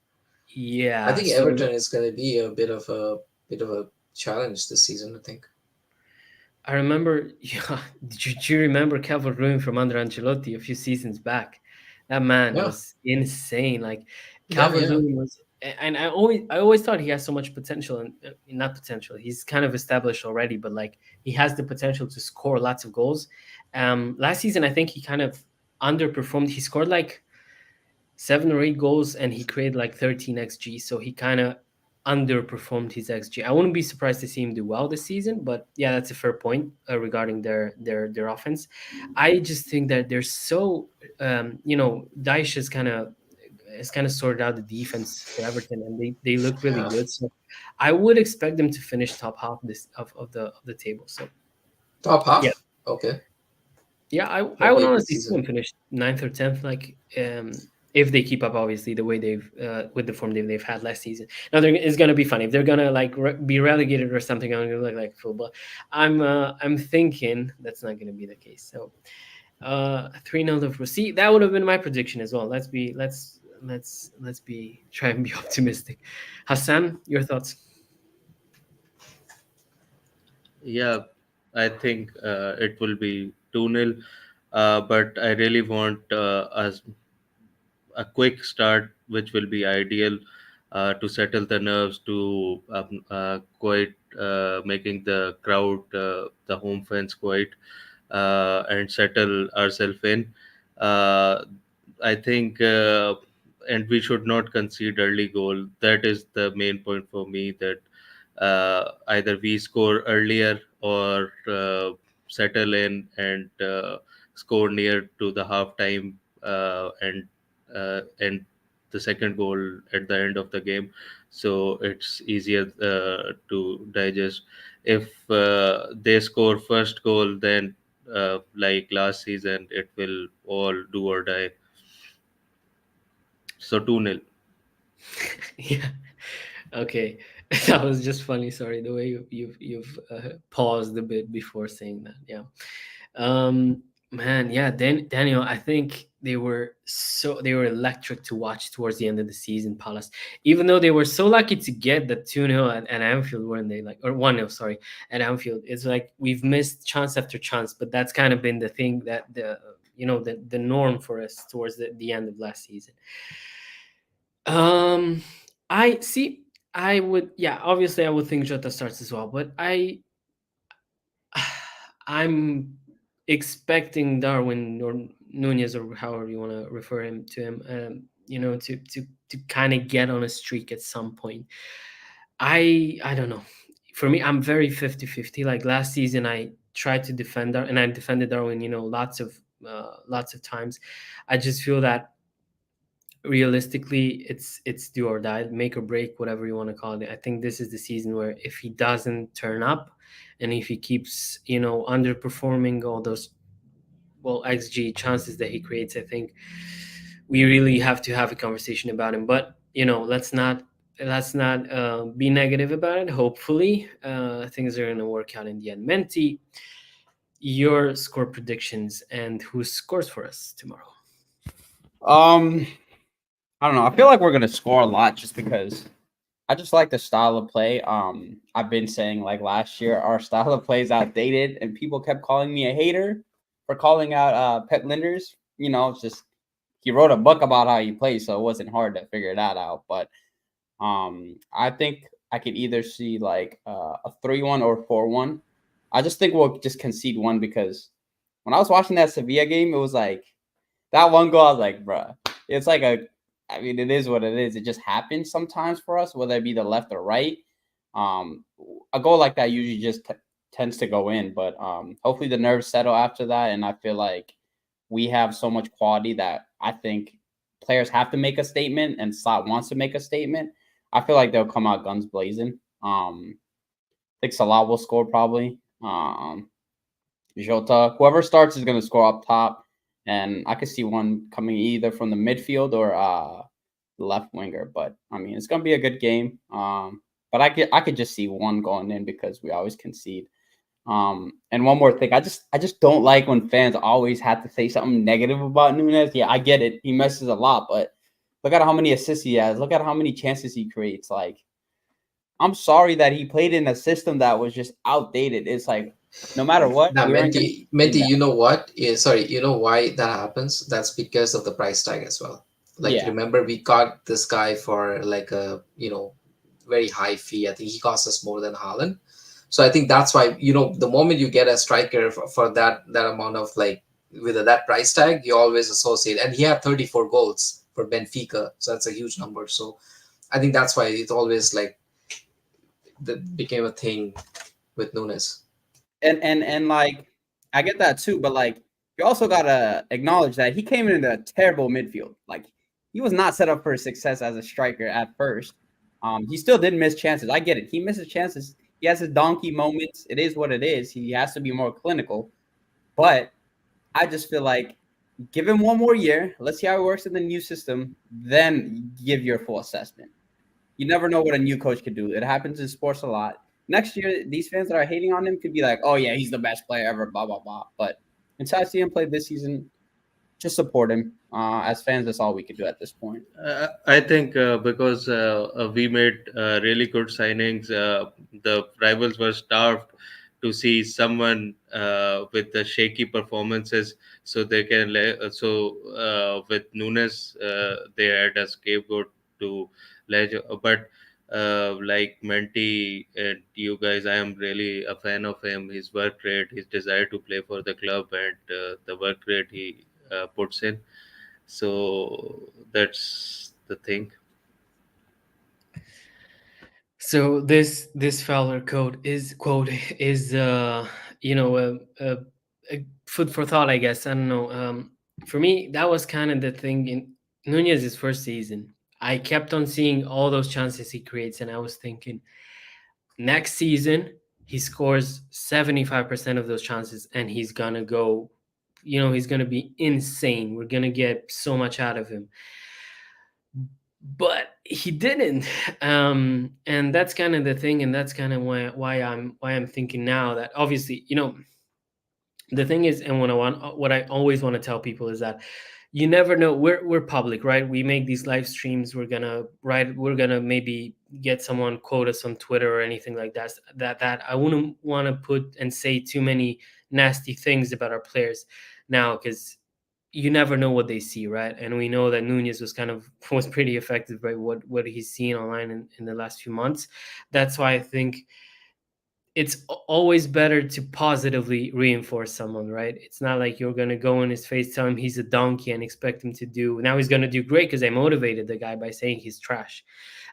I Yeah. think So Everton is going to be a bit of a challenge this season. I think. I remember, yeah, do you remember Calvert Lewin from under Ancelotti a few seasons back? That man Yeah, was insane. Like yeah, Calvert yeah. Lewin was, and I always thought he has so much potential, and not potential. He's kind of established already, but like he has the potential to score lots of goals. Last season, I think he kind of underperformed. He scored like 7 or 8 goals, and he created like 13 xg. So he kind of underperformed his xg. I wouldn't be surprised to see him do well this season, but yeah, that's a fair point regarding their offense. I just think that they're so Daesh is kind of sorted out the defense for Everton, and they look really Yeah. good. So I would expect them to finish top half of the table. So Top yeah, half. Okay. yeah, I That'll would be a good honestly see season. them finish ninth or tenth, like if they keep up, obviously the way they've with the form they've had last season. Now it's gonna be funny if they're gonna like be relegated or something. I'm gonna look like football. I'm thinking that's not gonna be the case. So 3-0 Liverpool. See, that would have been my prediction as well. Let's be try and be optimistic. Hassan, your thoughts? Yeah, I think it will be 2-0. But I really want a quick start, which will be ideal to settle the nerves, to quite making the crowd, the home fans, quiet and settle ourselves in. Uh, I think, and we should not concede early goal. That is the main point for me. That either we score earlier or settle in and score near to the half time and the second goal at the end of the game, so it's easier to digest. If they score first goal, then like last season, it will all do or die. So 2-0. Yeah. Okay. That was just funny. Sorry, the way you've paused a bit before saying that. Yeah. Um, man, yeah, Daniel, I think they were electric to watch towards the end of the season, Palace. Even though they were so lucky to get the 2-0 at Anfield, weren't they? Like, or 1-0, sorry, at Anfield. It's like we've missed chance after chance, but that's kind of been the thing that the norm for us towards the end of last season. Um, I see. I would, yeah, obviously I would think Jota starts as well, but I'm expecting Darwin or Nunez or however you want to refer him to him, to kind of get on a streak at some point. I don't know. For me, I'm very 50-50. Like last season, I tried to defend Dar and I defended Darwin, lots of times. I just feel that realistically it's do or die, make or break, whatever you want to call it. I think this is the season where if he doesn't turn up and if he keeps underperforming all those xg chances that he creates, I think we really have to have a conversation about him. But let's not be negative about it. Hopefully things are going to work out in the end. Menti, your score predictions and who scores for us tomorrow? Um, I don't know. I feel like we're gonna score a lot just because I just like the style of play. I've been saying like last year our style of play is outdated, and people kept calling me a hater for calling out Pep Linders. It's just he wrote a book about how he plays, so it wasn't hard to figure that out. But I think I could either see like a 3-1 or 4-1. I just think we'll just concede one because when I was watching that Sevilla game, it was like that one goal. I was like, bruh, it's like I mean, it is what it is. It just happens sometimes for us, whether it be the left or right. Um, a goal like that usually just tends to go in, but hopefully the nerves settle after that, and I feel like we have so much quality that I think players have to make a statement, and Slot wants to make a statement. I feel like they'll come out guns blazing. I think Salah will score probably. Jota, whoever starts is going to score up top, and I could see one coming either from the midfield or the left winger. But I mean, it's going to be a good game. But I could just see one going in because we always concede. And one more thing, I just don't like when fans always have to say something negative about Nunez. Yeah, I get it, he messes a lot, but look at how many assists he has. Look at how many chances he creates. Like, I'm sorry that he played in a system that was just outdated. It's like no matter what, Now, we aren't going to Menti, that. you know what? Sorry, you know why that happens? That's because of the price tag as well. Like, Yeah. remember, we got this guy for like a, very high fee. I think he cost us more than Haaland. So I think that's why, the moment you get a striker for that amount of, like, with that price tag, you always associate. And he had 34 goals for Benfica, so that's a huge number. So I think that's why it's always like that became a thing with Nunes. And like I get that too, but like you also gotta acknowledge that he came in a terrible midfield. Like he was not set up for success as a striker at first. He still did miss chances. I get it. He misses chances. He has his donkey moments. It is what it is. He has to be more clinical. But I just feel like give him one more year. Let's see how it works in the new system. Then give your full assessment. You never know what a new coach could do. It happens in sports a lot. Next year, these fans that are hating on him could be like, "Oh yeah, he's the best player ever." Blah blah blah. But until I see him play this season, just support him. As fans, that's all we could do at this point. I think because we made really good signings, the rivals were starved to see someone with the shaky performances, so they can. With Nunes, they had a scapegoat to ledge. But like Menti and you guys, I am really a fan of him. His work rate, his desire to play for the club, and the work rate he puts in. So that's the thing. So this Fowler quote is a food for thought, I guess. I don't know. For me, that was kind of the thing in Nunez's first season. I kept on seeing all those chances he creates, and I was thinking, next season he scores 75% of those chances, and he's gonna go. He's gonna be insane. We're gonna get so much out of him, but he didn't. And that's kind of the thing, and that's kind of why I'm thinking now that obviously, the thing is, and what I always want to tell people is that you never know. We're public, right? We make these live streams. We're gonna maybe get someone quote us on Twitter or anything like that I wouldn't want to put and say too many nasty things about our players now, because you never know what they see, right? And we know that Nunez was pretty effective by what he's seen online in the last few months. That's why I think it's always better to positively reinforce someone, right? It's not like you're going to go in his face, tell him he's a donkey, and expect him to do. Now he's going to do great because I motivated the guy by saying he's trash.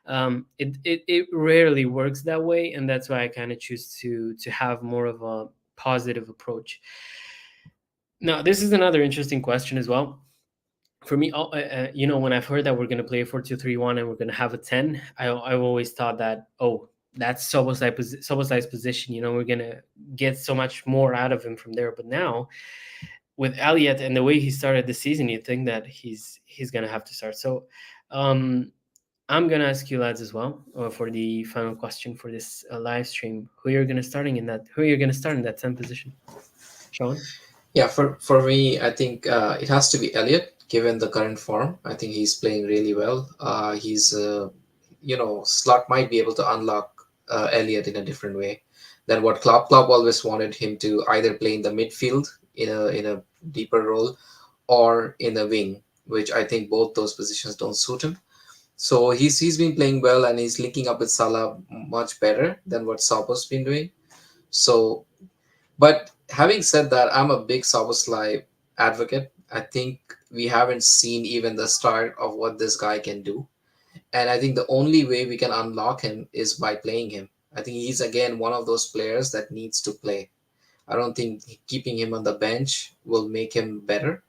It rarely works that way, and that's why I kind of choose to have more of a positive approach. Now, this is another interesting question as well. For me, when I've heard that we're going to play a 4-2-3-1 and we're going to have a 10, I've always thought that, oh, that's Soboslai's position. We're going to get so much more out of him from there. But now, with Elliot and the way he started the season, you think that he's going to have to start. So I'm going to ask you lads as well for the final question for this live stream. Who you're going to start in that 10 position? Sean? Yeah, for me, I think it has to be Elliot, given the current form. I think he's playing really well. He's, Slot might be able to unlock Elliot in a different way than what Klopp always wanted him to either play in the midfield in a deeper role or in the wing, which I think both those positions don't suit him. So he's been playing well, and he's linking up with Salah much better than what Sabo's been doing. So, but having said that, I'm a big Szoboszlai advocate. I think we haven't seen even the start of what this guy can do. And I think the only way we can unlock him is by playing him. I think he's again one of those players that needs to play. I don't think keeping him on the bench will make him better.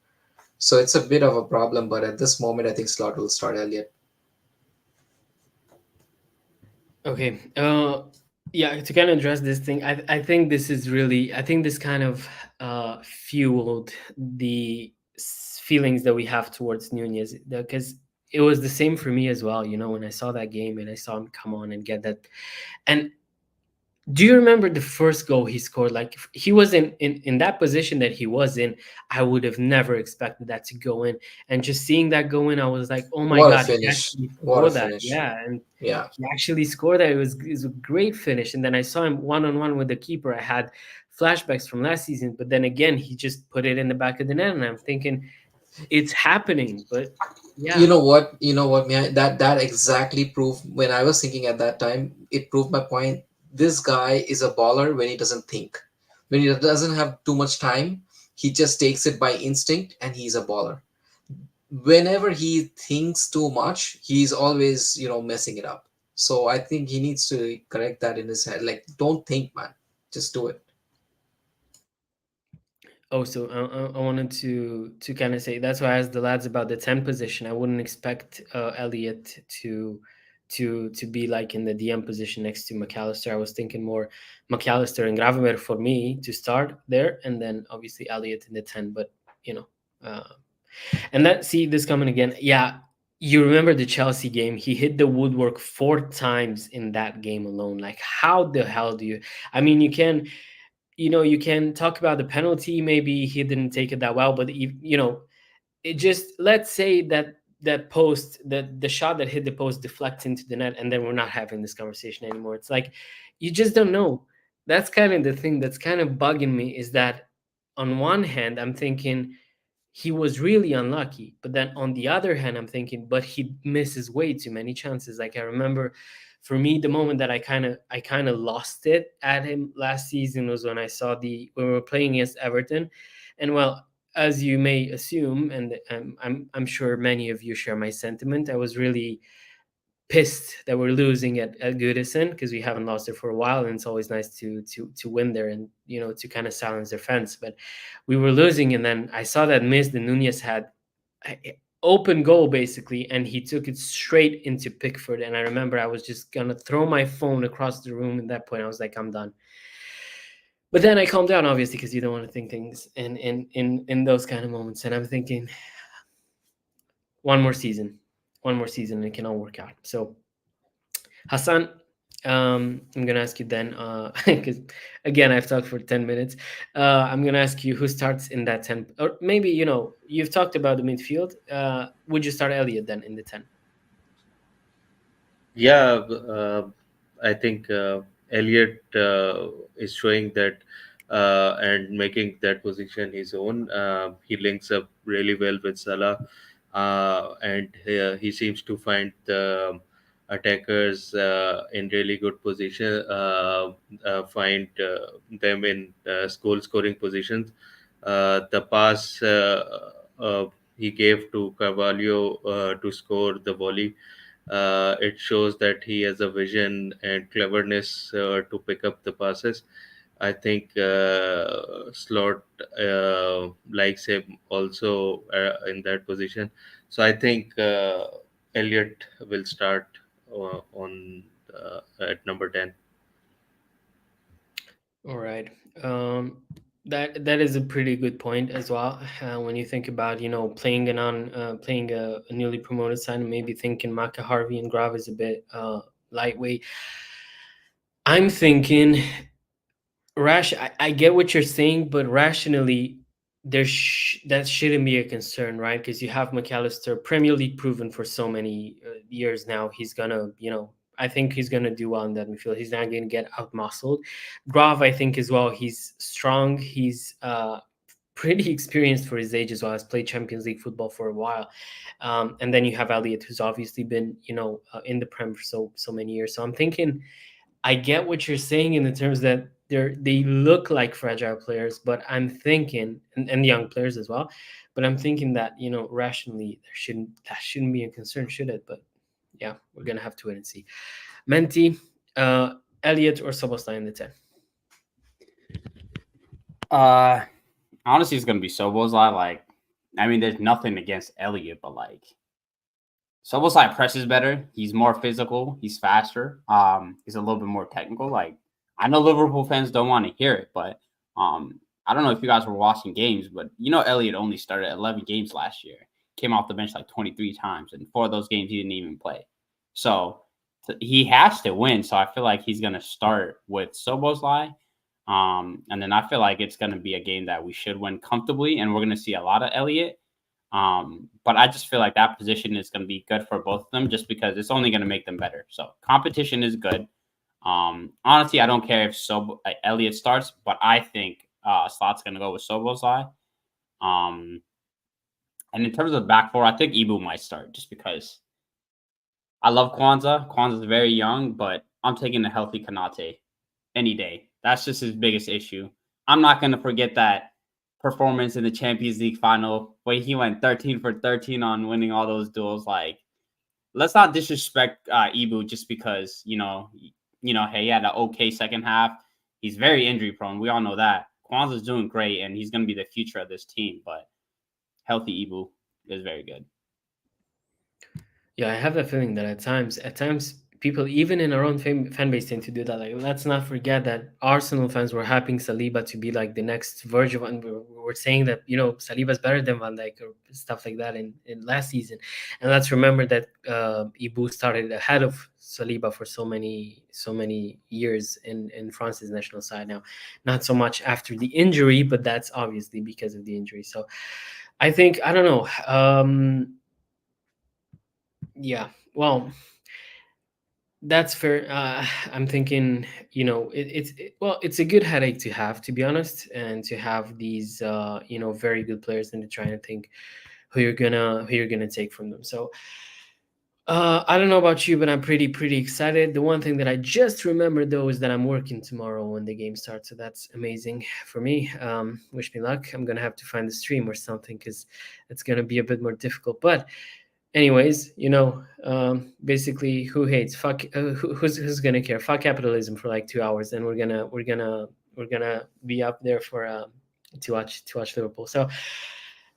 So it's a bit of a problem, but at this moment, I think Slot will start Elliot. Okay. Yeah, to kind of address this thing, I think this kind of fueled the feelings that we have towards Nunez, because it was the same for me as well. When I saw that game and I saw him come on and get that. And do you remember the first goal he scored? Like, he was in that position that he was in. I would have never expected that to go in. And just seeing that go in, I was like, oh my What a God, he finish. actually What a scored that. finish. Yeah. And Yeah. he actually scored that. It was a great finish. And then I saw him one-on-one with the keeper. I had flashbacks from last season, but then again, he just put it in the back of the net. And I'm thinking, it's happening. But You yeah. know what? You know what, Mia? That exactly proved, when I was thinking at that time, it proved my point. This guy is a baller when he doesn't think. When he doesn't have too much time, he just takes it by instinct, and he's a baller. Whenever he thinks too much, he's always, messing it up. So I think he needs to correct that in his head. Like, don't think, man. Just do it. Oh, so I wanted to kind of say that's why I asked the lads about the 10 position. I wouldn't expect Elliot to be like in the DM position next to McAllister. I was thinking more McAllister and Gravenberg for me to start there, and then obviously Elliot in the 10. But you know, uh, and that see this coming again. Yeah, you remember the Chelsea game? He hit the woodwork 4 times in that game alone. Like, how the hell do you? I mean, you can talk about the penalty. Maybe he didn't take it that well, but it just, let's say that that post, that the shot that hit the post deflects into the net, and then we're not having this conversation anymore. It's like you just don't know. That's kind of the thing that's kind of bugging me, is that on one hand I'm thinking he was really unlucky, but then on the other hand I'm thinking, but he misses way too many chances. Like, I remember, for me, the moment that I kind of lost it at him last season was when I saw the when we were playing against Everton. And well, as you may assume, and I'm sure many of you share my sentiment, I was really pissed that we're losing at Goodison, because we haven't lost it for a while, and it's always nice to win there, and to kind of silence their fence. But we were losing, and then I saw that miss that Nunez had, open goal basically, and he took it straight into Pickford. And I remember I was just gonna throw my phone across the room. At that point I was like, I'm done. But then I calmed down, obviously, because you don't want to think things in those kind of moments. And I'm thinking, one more season, one more season, and it can all work out. So Hassan, I'm gonna ask you then, because again I've talked for 10 minutes. I'm gonna ask you who starts in that 10, or maybe you've talked about the midfield. Would you start Elliot then in the 10? Yeah, I think Elliot is showing that and making that position his own. He links up really well with Salah, and he seems to find the attackers in really good position, find them in goal scoring positions. The pass he gave to Carvalho to score the volley, it shows that he has a vision and cleverness to pick up the passes. I think Slot likes him also in that position. So I think Elliot will start on at number 10. All right. Um, that is a pretty good point as well. When you think about playing a newly promoted side, and maybe thinking Maka, Harvey, and Grav is a bit lightweight. I'm thinking I get what you're saying, but rationally, that shouldn't be a concern, right? Because you have McAllister, Premier League proven for so many years now. He's gonna, I think he's gonna do well in that midfield. He's not gonna get out muscled. Grav, I think as well. He's strong. He's pretty experienced for his age as well. Has played Champions League football for a while. And then you have Elliot, who's obviously been, in the Prem for so many years. So I'm thinking I get what you're saying in the terms that they look like fragile players, but I'm thinking, and young players as well, but I'm thinking that rationally that shouldn't be a concern, should it? But yeah, we're gonna have to wait and see. Menti, Elliot or Soboslai in the 10? Uh, Honestly, it's gonna be Sobozai. Like, I mean, there's nothing against Elliot, but like, Sobozai presses better. He's more physical. He's faster. He's a little bit more technical. Like, I know Liverpool fans don't want to hear it, but I don't know if you guys were watching games, but Elliot only started 11 games last year. Came off the bench like 23 times, and 4 of those games he didn't even play. So he has to win. So I feel like he's gonna start with Sobozai. And then I feel like it's going to be a game that we should win comfortably, and we're going to see a lot of Elliott. But I just feel like that position is going to be good for both of them, just because it's only going to make them better. So competition is good. Honestly, I don't care if Elliott starts, but I think Slot's going to go with Sobozai. Um, And in terms of back four, I think Ibu might start just because I love Kwanzaa. Kwanzaa's very young, but I'm taking a healthy Kanate any day. That's just his biggest issue. I'm not going to forget that performance in the Champions League final where he went 13 for 13 on winning all those duels. Like, let's not disrespect Ibu just because, hey, he had an okay second half. He's very injury prone. We all know that. Kwanzaa's doing great, and he's going to be the future of this team, but healthy Ibu is very good. Yeah, I have a feeling that at times, people, even in our own fan base, tend to do that. Like, let's not forget that Arsenal fans were hyping Saliba to be like the next Virgil, and we're saying that Saliba's better than Van Dijk or stuff like that in last season. And let's remember that Ibu started ahead of Saliba for so many years in France's national side. Now, not so much after the injury, but that's obviously because of the injury. So, I think I don't know. Yeah, well, that's fair. I'm thinking, well, it's a good headache to have, to be honest, and to have these, very good players and to try and think who you're gonna take from them. So, I don't know about you, but I'm pretty excited. The one thing that I just remembered though is that I'm working tomorrow when the game starts, so that's amazing for me. Wish me luck. I'm gonna have to find the stream or something because it's gonna be a bit more difficult, but. Anyways, basically, who hates fuck? Who's gonna care? Fuck capitalism for like 2 hours, and we're gonna be up there for to watch Liverpool. So,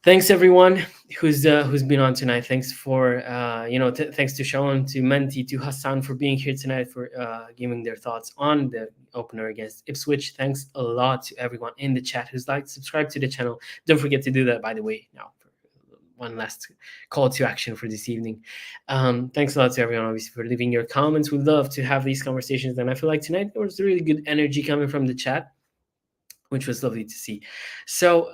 thanks everyone who's been on tonight. Thanks for thanks to Sean, to Menti, to Hassan for being here tonight, for giving their thoughts on the opener against Ipswich. Thanks a lot to everyone in the chat who's liked, subscribe to the channel. Don't forget to do that, by the way. Now, one last call to action for this evening. Thanks a lot to everyone, obviously, for leaving your comments. We love to have these conversations, and I feel like tonight there was really good energy coming from the chat, which was lovely to see. So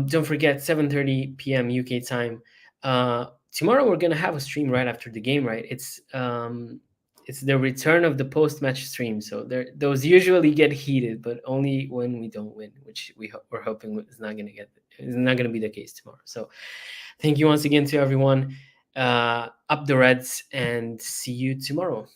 don't forget, 7:30 p.m. UK time. Tomorrow we're gonna have a stream right after the game, right? It's the return of the post-match stream. So those usually get heated, but only when we don't win, which we're hoping is not gonna be the case tomorrow. So thank you once again to everyone. Up the Reds, and see you tomorrow.